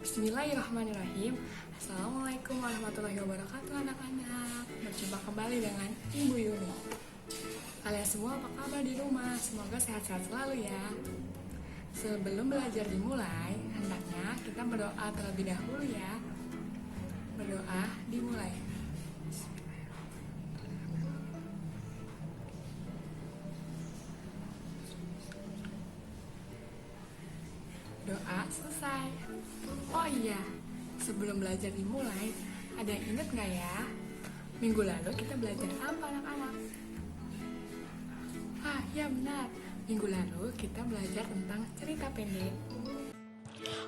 Bismillahirrahmanirrahim. Assalamualaikum warahmatullahi wabarakatuh anak-anak. Berjumpa kembali dengan Ibu Yuni. Kalian semua apa kabar di rumah? Semoga sehat-sehat selalu ya. Sebelum belajar dimulai, hendaknya kita berdoa terlebih dahulu ya. Berdoa dimulai. Doa selesai. Oh iya, sebelum belajar dimulai, ada yang ingat nggak ya? Minggu lalu kita belajar apa anak-anak? Ya benar, minggu lalu kita belajar tentang cerita pendek.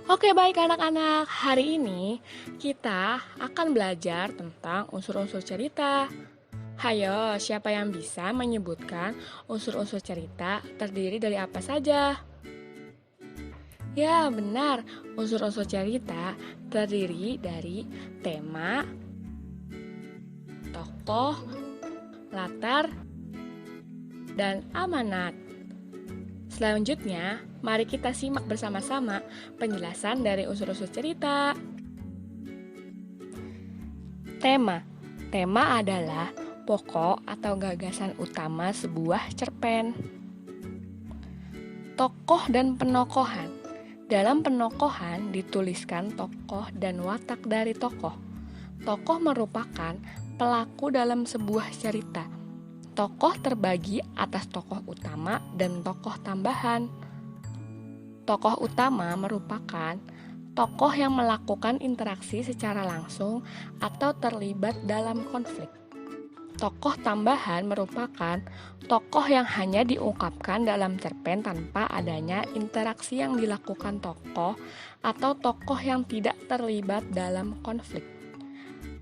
Oke baik anak-anak, hari ini kita akan belajar tentang unsur-unsur cerita. Hayo, siapa yang bisa menyebutkan unsur-unsur cerita terdiri dari apa saja? Ya, benar. Unsur-unsur cerita terdiri dari tema, tokoh, latar, dan amanat. Selanjutnya, mari kita simak bersama-sama penjelasan dari unsur-unsur cerita. Tema. Tema adalah pokok atau gagasan utama sebuah cerpen. Tokoh dan penokohan. Dalam penokohan dituliskan tokoh dan watak dari tokoh. Tokoh merupakan pelaku dalam sebuah cerita. Tokoh terbagi atas tokoh utama dan tokoh tambahan. Tokoh utama merupakan tokoh yang melakukan interaksi secara langsung atau terlibat dalam konflik. Tokoh tambahan merupakan tokoh yang hanya diungkapkan dalam cerpen tanpa adanya interaksi yang dilakukan tokoh atau tokoh yang tidak terlibat dalam konflik.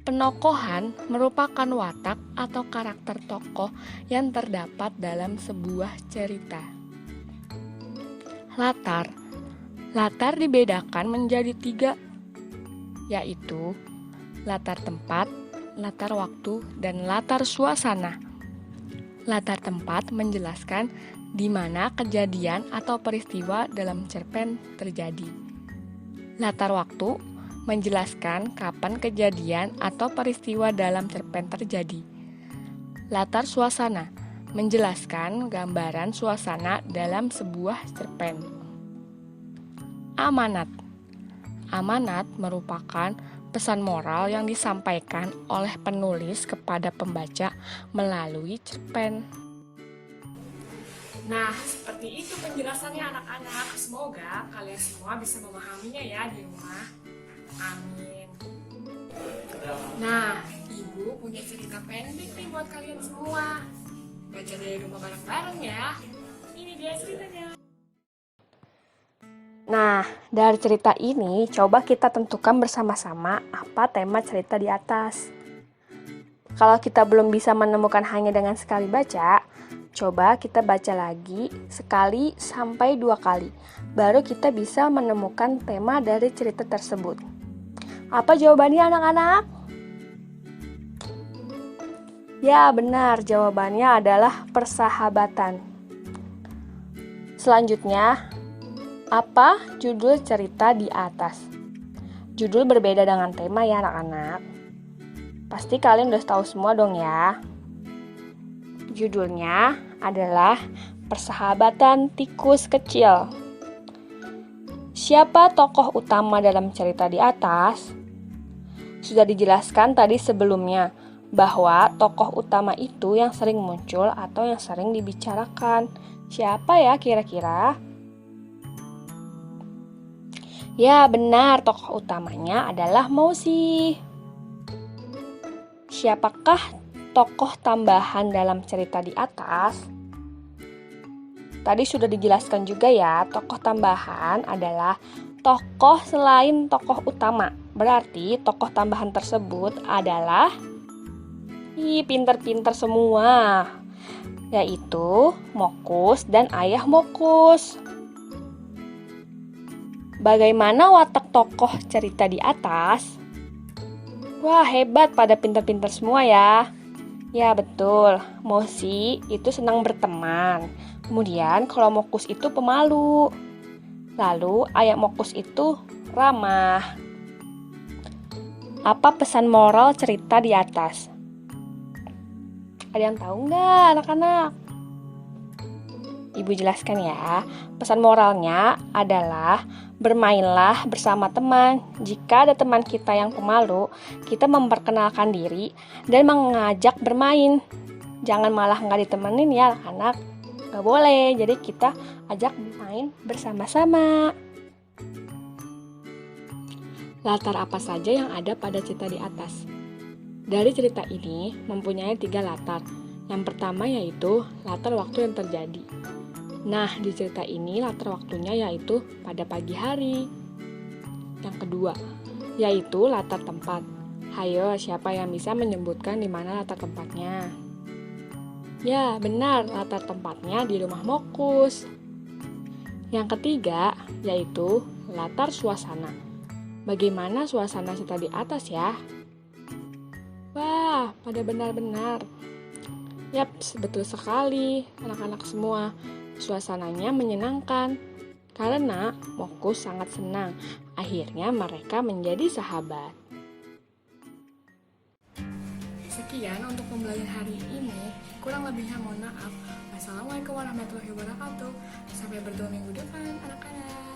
Penokohan merupakan watak atau karakter tokoh yang terdapat dalam sebuah cerita. Latar. Latar dibedakan menjadi 3, yaitu latar tempat, latar waktu, dan latar suasana. Latar tempat menjelaskan di mana kejadian atau peristiwa dalam cerpen terjadi. Latar waktu menjelaskan kapan kejadian atau peristiwa dalam cerpen terjadi. Latar suasana menjelaskan gambaran suasana dalam sebuah cerpen. Amanat. Amanat merupakan pesan moral yang disampaikan oleh penulis kepada pembaca melalui cerpen. Nah, seperti itu penjelasannya anak-anak. Semoga kalian semua bisa memahaminya ya di rumah. Amin. Nah, Ibu punya cerita pendek nih buat kalian semua. Baca dari rumah bareng-bareng ya. Ini dia ceritanya. Nah, dari cerita ini, coba kita tentukan bersama-sama apa tema cerita di atas. Kalau kita belum bisa menemukan hanya dengan sekali baca, coba kita baca lagi sekali sampai 2 kali. Baru kita bisa menemukan tema dari cerita tersebut. Apa jawabannya anak-anak? Ya, benar. Jawabannya adalah persahabatan. Selanjutnya, apa judul cerita di atas? Judul berbeda dengan tema ya anak-anak. Pasti kalian udah tahu semua dong ya. Judulnya adalah Persahabatan Tikus Kecil. Siapa tokoh utama dalam cerita di atas? Sudah dijelaskan tadi sebelumnya bahwa tokoh utama itu yang sering muncul atau yang sering dibicarakan. Siapa ya kira-kira? Ya benar, tokoh utamanya adalah Mousy. Siapakah tokoh tambahan dalam cerita di atas? Tadi sudah dijelaskan juga ya, tokoh tambahan adalah tokoh selain tokoh utama. Berarti tokoh tambahan tersebut adalah pinter-pinter semua, yaitu Mokus dan Ayah Mokus. Bagaimana watak tokoh cerita di atas? Wah, hebat, pada pintar-pintar semua ya. Ya, betul. Mousy itu senang berteman. Kemudian kalau Mokus itu pemalu. Lalu Ayah Mokus itu ramah. Apa pesan moral cerita di atas? Ada yang tahu nggak anak-anak? Ibu jelaskan ya. Pesan moralnya adalah bermainlah bersama teman. Jika ada teman kita yang pemalu, kita memperkenalkan diri dan mengajak bermain. Jangan malah nggak ditemenin ya anak-anak. Nggak boleh, jadi kita ajak main bersama-sama. Latar apa saja yang ada pada cerita di atas? Dari cerita ini mempunyai 3 latar. Yang pertama yaitu latar waktu yang terjadi. Nah, di cerita ini latar waktunya yaitu pada pagi hari. Yang kedua, yaitu latar tempat. Hayo, siapa yang bisa menyebutkan di mana latar tempatnya? Ya, benar, latar tempatnya di rumah Mokus. Yang ketiga, yaitu latar suasana. Bagaimana suasana cerita di atas ya? Wah, pada benar-benar. Yaps, betul sekali, anak-anak semua. Suasananya menyenangkan, karena Mokus sangat senang. Akhirnya mereka menjadi sahabat. Sekian untuk pembelajaran hari ini. Kurang lebihnya mohon maaf. Wassalamualaikum warahmatullahi wabarakatuh. Sampai bertemu minggu depan, anak-anak.